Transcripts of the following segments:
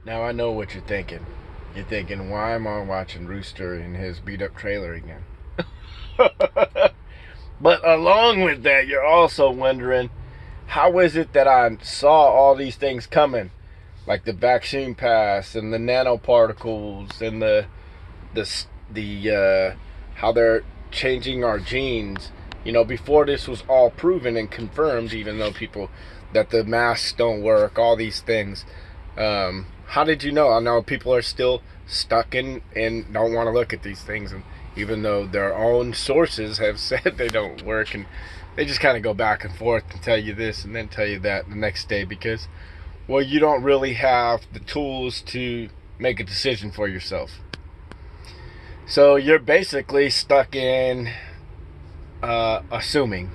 Now I know what you're thinking. You're thinking, why am I watching Rooster in his beat up trailer again? But along with that, you're also wondering, how is it that I saw all these things coming? Like the vaccine pass and the nanoparticles and the how they're changing our genes. You know, before this was all proven and confirmed, even though people that the masks don't work, all these things. How did you know? I know people are still stuck in and don't want to look at these things, and even though their own sources have said they don't work, and they just kind of go back and forth and tell you this and then tell you that the next day because, well, you don't really have the tools to make a decision for yourself. So you're basically stuck in assuming.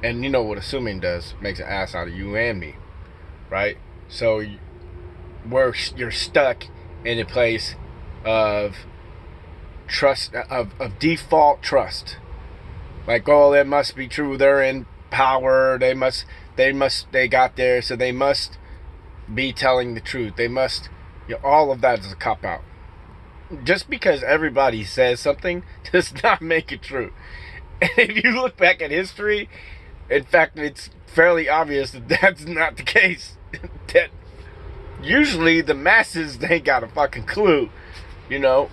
And you know what assuming does? Makes an ass out of you and me, right? So you're stuck in a place of trust, of default trust. Like, oh, it must be true. They're in power. They got there, so they must be telling the truth. They must, all of that is a cop out. Just because everybody says something does not make it true. And if you look back at history, in fact, it's fairly obvious that that's not the case. That usually the masses, they got a fucking clue, you know.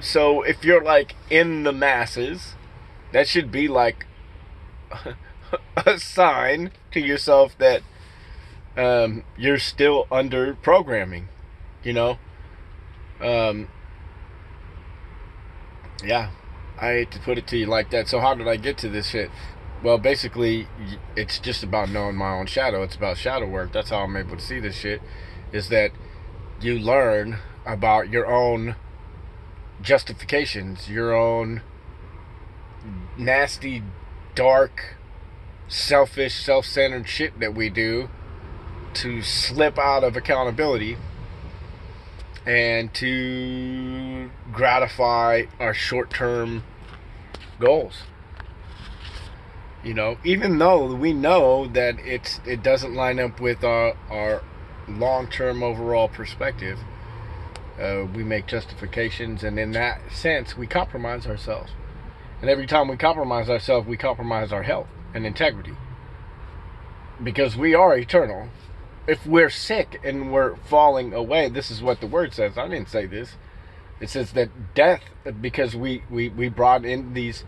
So if you're like in the masses, that should be like a sign to yourself that you're still under programming, you know. Yeah, I hate to put it to you like that. So how did I get to this shit? Well, basically, it's just about knowing my own shadow. It's about shadow work. That's how I'm able to see this shit. Is that you learn about your own justifications, your own nasty, dark, selfish, self-centered shit that we do to slip out of accountability and to gratify our short-term goals. You know, even though we know that it doesn't line up with our long-term overall perspective, we make justifications, and in that sense, we compromise ourselves. And every time we compromise ourselves, we compromise our health and integrity, because we are eternal. If we're sick and we're falling away, this is what the word says. I didn't say this. It says that death, because we brought in these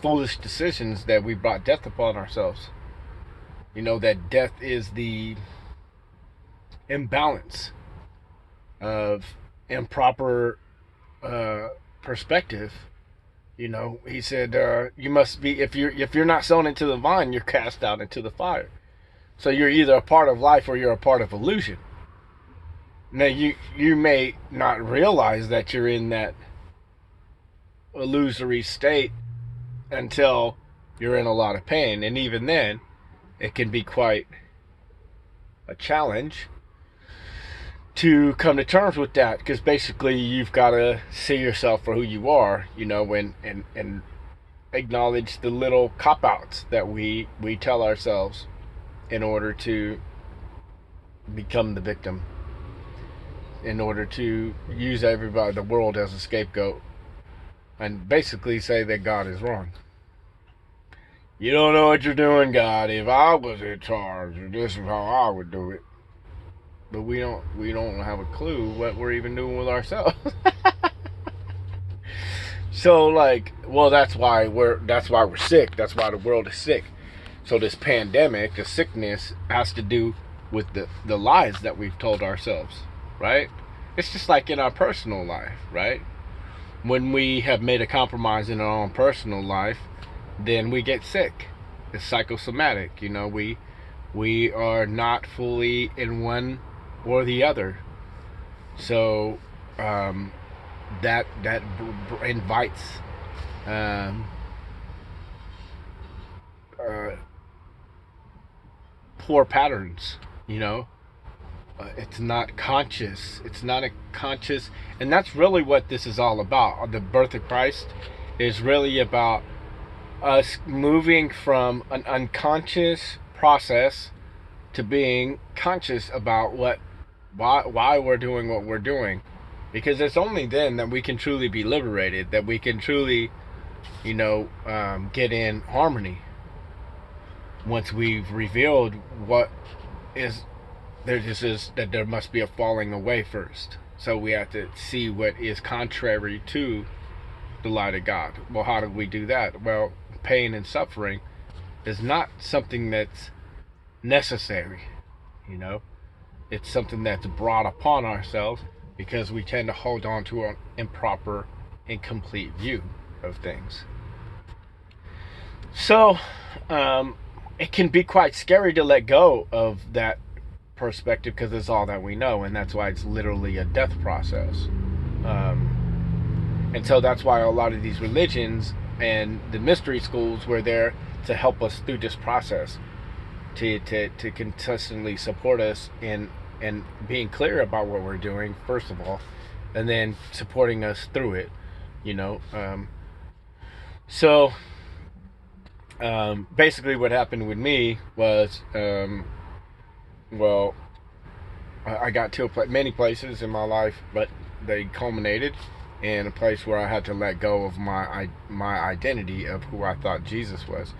foolish decisions, that we brought death upon ourselves. You know, that death is the imbalance of improper perspective. You know, he said, you must be, if you're not sown into the vine, you're cast out into the fire. So you're either a part of life or you're a part of illusion. Now you may not realize that you're in that illusory state until you're in a lot of pain, and even then it can be quite a challenge to come to terms with that, because basically you've got to see yourself for who you are, you know, and acknowledge the little cop-outs that we tell ourselves in order to become the victim, in order to use everybody, the world, as a scapegoat, and basically say that God is wrong. You don't know what you're doing, God. If I was in charge, this is how I would do it. But we don't have a clue what we're even doing with ourselves. So, like, well, that's why we're sick. That's why the world is sick. So this pandemic, the sickness, has to do with the lies that we've told ourselves, right? It's just like in our personal life, right? When we have made a compromise in our own personal life, then we get sick. It's psychosomatic, you know. We are not fully in one or the other. So that invites poor patterns, you know. It's not conscious. It's not a conscious, and that's really what this is all about. The birth of Christ is really about us moving from an unconscious process to being conscious about what why we're doing what we're doing, because it's only then that we can truly be liberated, that we can truly, get in harmony. Once we've revealed what is there, just is that there must be a falling away first. So we have to see what is contrary to the light of God. Well, how do we do that? Well, pain and suffering is not something that's necessary. It's something that's brought upon ourselves because we tend to hold on to an improper, incomplete view of things. So, it can be quite scary to let go of that perspective because it's all that we know, and that's why it's literally a death process. And so that's why a lot of these religions and the mystery schools were there to help us through this process, to consistently support us in being clear about what we're doing, first of all, and then supporting us through it. Basically what happened with me was, I got to many places in my life, but they culminated in a place where I had to let go of my identity of who I thought Jesus was,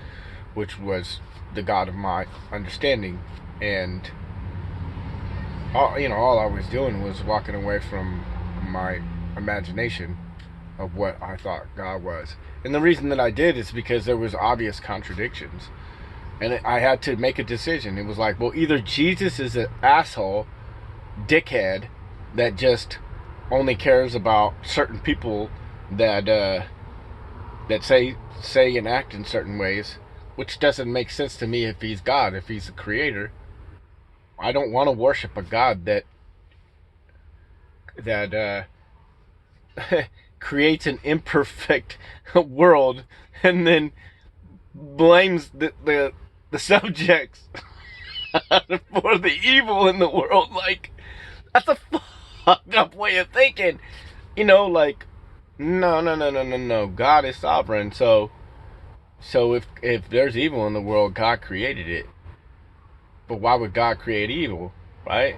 which was the God of my understanding. And all I was doing was walking away from my imagination of what I thought God was. And the reason that I did is because there was obvious contradictions, and I had to make a decision. It was like, well, either Jesus is an asshole, dickhead, that just only cares about certain people that say and act in certain ways, which doesn't make sense to me. If he's God, if he's the creator, I don't want to worship a God that creates an imperfect world and then blames the subjects for the evil in the world. Like, that's a fucked up way of thinking. Like, no. God is sovereign. So if there's evil in the world, God created it. But why would God create evil, right?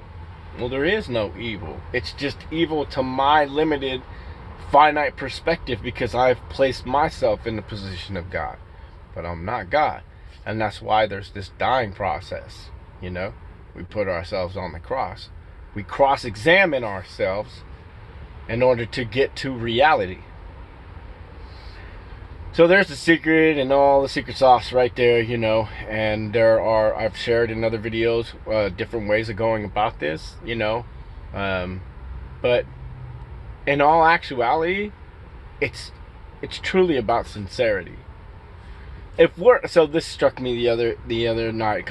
Well, there is no evil. It's just evil to my limited, finite perspective because I've placed myself in the position of God. But I'm not God. And that's why there's this dying process. We put ourselves on the cross. We cross-examine ourselves in order to get to reality. So there's the secret and all the secret sauce right there, and I've shared in other videos different ways of going about this, but in all actuality, it's truly about sincerity. So this struck me the other night.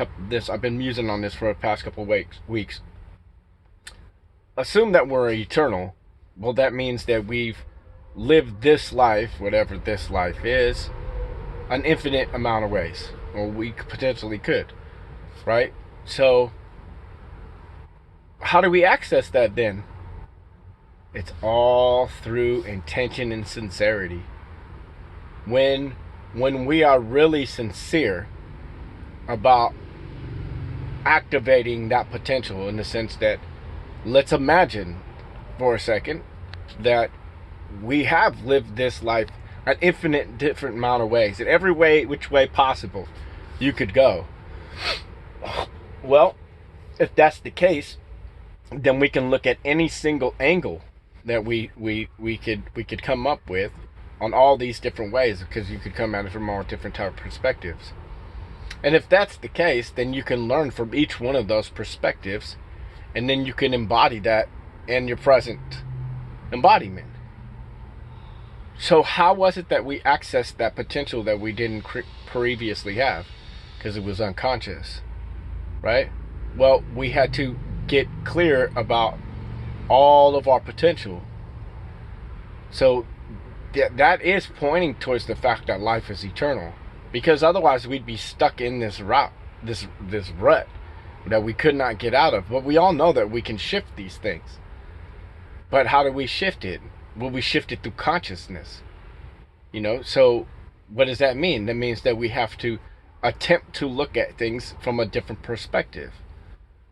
I've been musing on this for the past couple weeks. Assume that we're eternal. Well, that means that we've lived this life, whatever this life is, an infinite amount of ways, or we potentially could, right? So how do we access that then? It's all through intention and sincerity. When we are really sincere about activating that potential, in the sense that, let's imagine for a second that we have lived this life an infinite different amount of ways, in every way, which way possible you could go. Well, if that's the case, then we can look at any single angle that we could come up with on all these different ways, because you could come at it from all different type of perspectives. And if that's the case, then you can learn from each one of those perspectives, and then you can embody that in your present embodiment. So how was it that we accessed that potential that we didn't previously have? Because it was unconscious, right? Well, we had to get clear about all of our potential. So that is pointing towards the fact that life is eternal, because otherwise we'd be stuck in this rut that we could not get out of. But we all know that we can shift these things. But how do we shift it? Well, we shift it through consciousness. So what does that mean? That means that we have to attempt to look at things from a different perspective.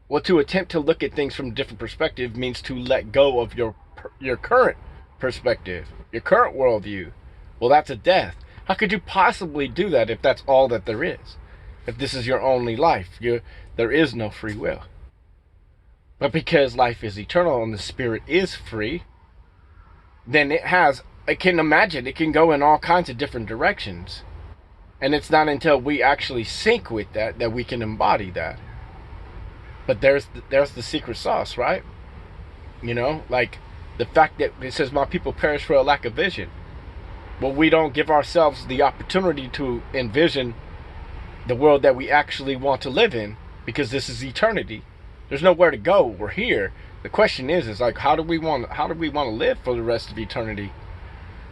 Well, to attempt to look at things from a different perspective means to let go of your current perspective, your current worldview. Well, that's a death. How could you possibly do that if that's all that there is? If this is your only life, there is no free will. But because life is eternal and the spirit is free, then it can imagine, it can go in all kinds of different directions. And it's not until we actually sync with that we can embody that. But there's the secret sauce, right? You know, like the fact that it says my people perish for a lack of vision. Well, we don't give ourselves the opportunity to envision the world that we actually want to live in, because this is eternity. There's nowhere to go. We're here. The question is like, how do we want to live for the rest of eternity?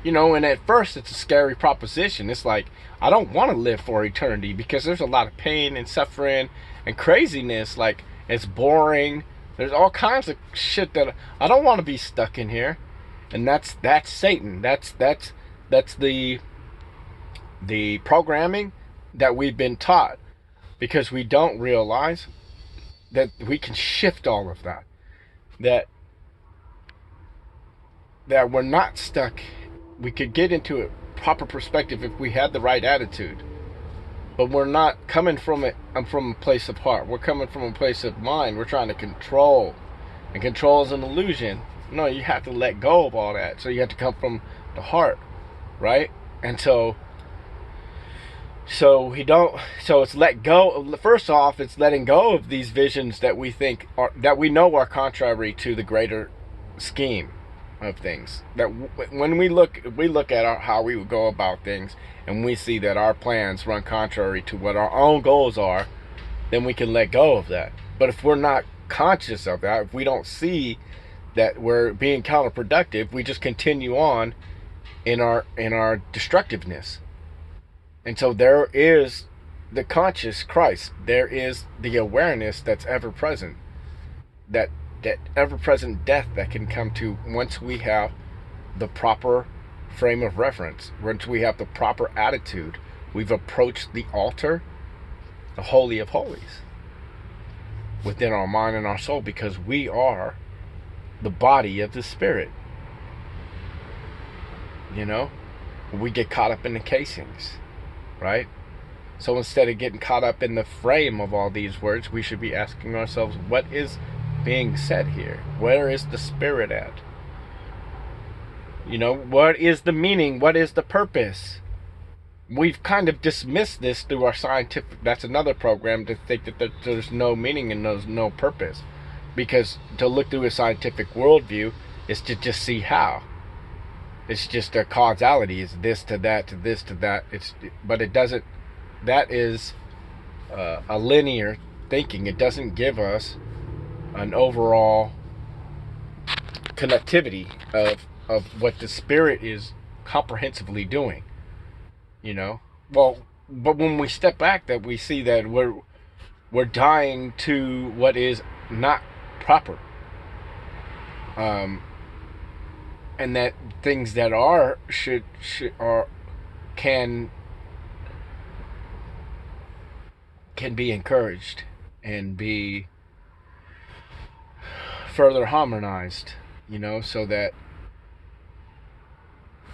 You know, and at first it's a scary proposition. It's like, I don't want to live for eternity because there's a lot of pain and suffering and craziness. Like, it's boring. There's all kinds of shit that I don't want to be stuck in here. And that's Satan. That's the programming that we've been taught, because we don't realize that we can shift all of that. That we're not stuck. We could get into a proper perspective if we had the right attitude. But we're not coming from it. I'm from a place of heart. We're coming from a place of mind. We're trying to control. And control is an illusion. No, you have to let go of all that. So you have to come from the heart, right? And so it's let go. First off, it's letting go of these visions that we know are contrary to the greater scheme of things. That when we look at how we would go about things, and we see that our plans run contrary to what our own goals are, then we can let go of that. But if we're not conscious of that, if we don't see that we're being counterproductive, we just continue on in our destructiveness. And so there is the conscious Christ. There is the awareness that's ever present. That ever-present death that can come to once we have the proper frame of reference, once we have the proper attitude. We've approached the altar, the Holy of Holies, within our mind and our soul, because we are the body of the Spirit. You know, we get caught up in the casings, right? So instead of getting caught up in the frame of all these words, we should be asking ourselves, what is being said here? Where is the Spirit at? You know, what is the meaning? What is the purpose? We've kind of dismissed this through our scientific, that's another program, to think that there's no meaning and there's no purpose. Because to look through a scientific worldview is to just see how. It's just a causality. It's this to that to this to that. But it doesn't, that is a linear thinking. It doesn't give us an overall connectivity of what the Spirit is comprehensively doing, you know. Well, but when we step back, that we see that we're dying to what is not proper, and that things that are can be encouraged and be further harmonized, you know, so that,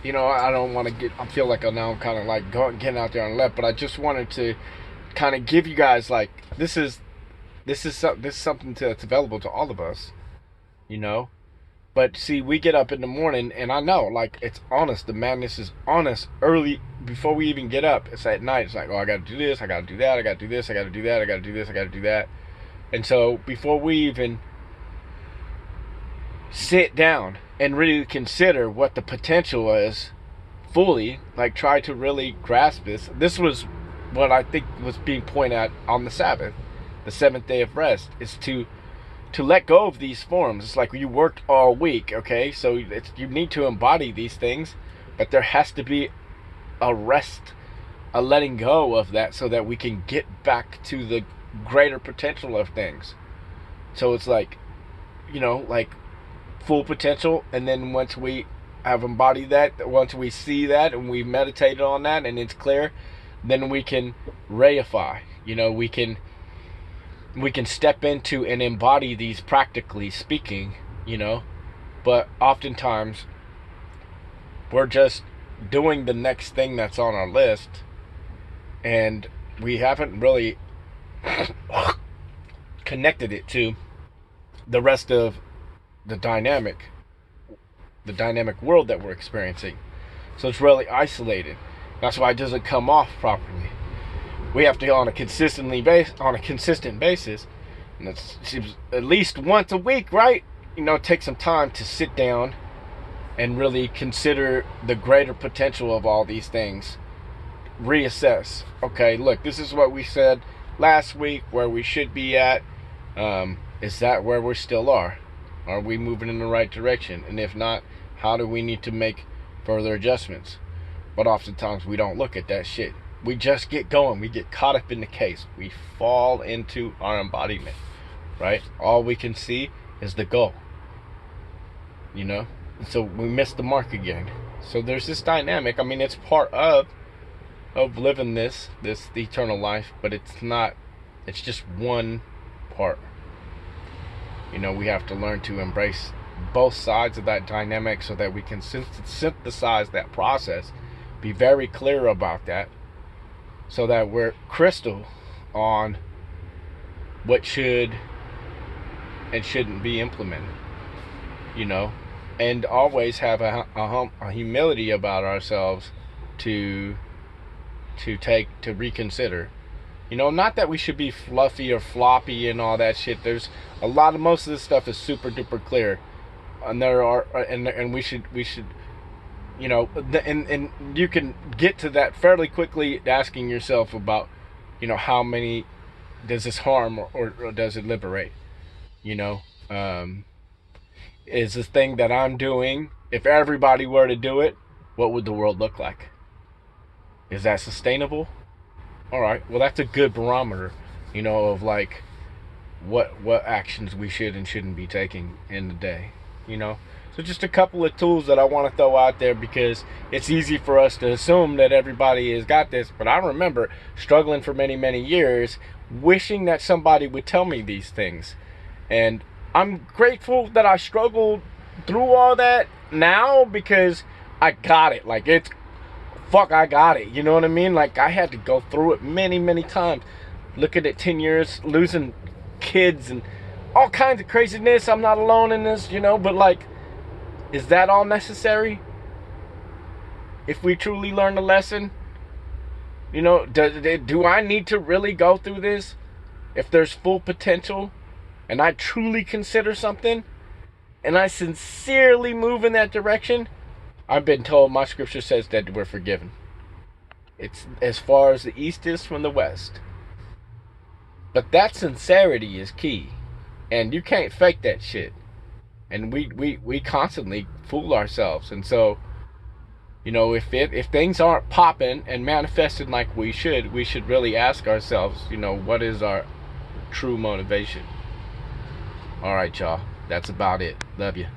you know, I don't want to I feel like I'm kind of like getting out there on the left, but I just wanted to kind of give you guys, like, this is something that's available to all of us, you know. But see, we get up in the morning, and I know, like, it's honest. The madness is honest early, before we even get up. It's at night. It's like, oh, I got to do this, I got to do that, I got to do this, I got to do that, I got to do this, I got to do that. And so before we even sit down and really consider what the potential is fully, like, try to really grasp this was what I think was being pointed at on the Sabbath, the seventh day of rest, is to let go of these forms. It's like you worked all week, okay? So you need to embody these things, but there has to be a rest, a letting go of that, so that we can get back to the greater potential of things. So it's like, you know, like full potential, and then once we have embodied that, once we see that and we meditated on that and it's clear, then we can reify. You know, we can we can step into and embody these practically speaking, you know, but oftentimes we're just doing the next thing that's on our list, and we haven't really connected it to the rest of the dynamic world that we're experiencing. So it's really isolated. That's why it doesn't come off properly. We have to on a consistent basis, and it seems at least once a week, right? You know, take some time to sit down and really consider the greater potential of all these things. Reassess. Okay, look, this is what we said last week, where we should be at. Is that where we still are? Are we moving in the right direction? And if not, how do we need to make further adjustments? But oftentimes we don't look at that shit. We just get going. We get caught up in the case. We fall into our embodiment, right? All we can see is the goal, you know? So we miss the mark again. So there's this dynamic. I mean, it's part of living this eternal life, but it's not, it's just one part. You know, we have to learn to embrace both sides of that dynamic so that we can synthesize that process, be very clear about that, so that we're crystal on what should and shouldn't be implemented, you know, and always have a humility about ourselves to reconsider. You know, not that we should be fluffy or floppy and all that shit. There's most of this stuff is super duper clear, and and we should, you know, and you can get to that fairly quickly, asking yourself about, you know, how many does this harm or does it liberate? You know, is this thing that I'm doing, if everybody were to do it, what would the world look like? Is that sustainable? All right, well, that's a good barometer, you know, of like what actions we should and shouldn't be taking in the day, you know. So just a couple of tools that I want to throw out there, because it's easy for us to assume that everybody has got this, but I remember struggling for many years, wishing that somebody would tell me these things. And I'm grateful that I struggled through all that now, because I got it. Like, I got it. You know what I mean? Like, I had to go through it many times. Looking at 10 years, losing kids and all kinds of craziness. I'm not alone in this, you know, but like, is that all necessary? If we truly learn the lesson, you know, do I need to really go through this? If there's full potential and I truly consider something and I sincerely move in that direction, I've been told my scripture says that we're forgiven. It's as far as the east is from the west. But that sincerity is key. And you can't fake that shit. And we constantly fool ourselves. And so, you know, if things aren't popping and manifesting like we should really ask ourselves, you know, what is our true motivation? All right, y'all. That's about it. Love you.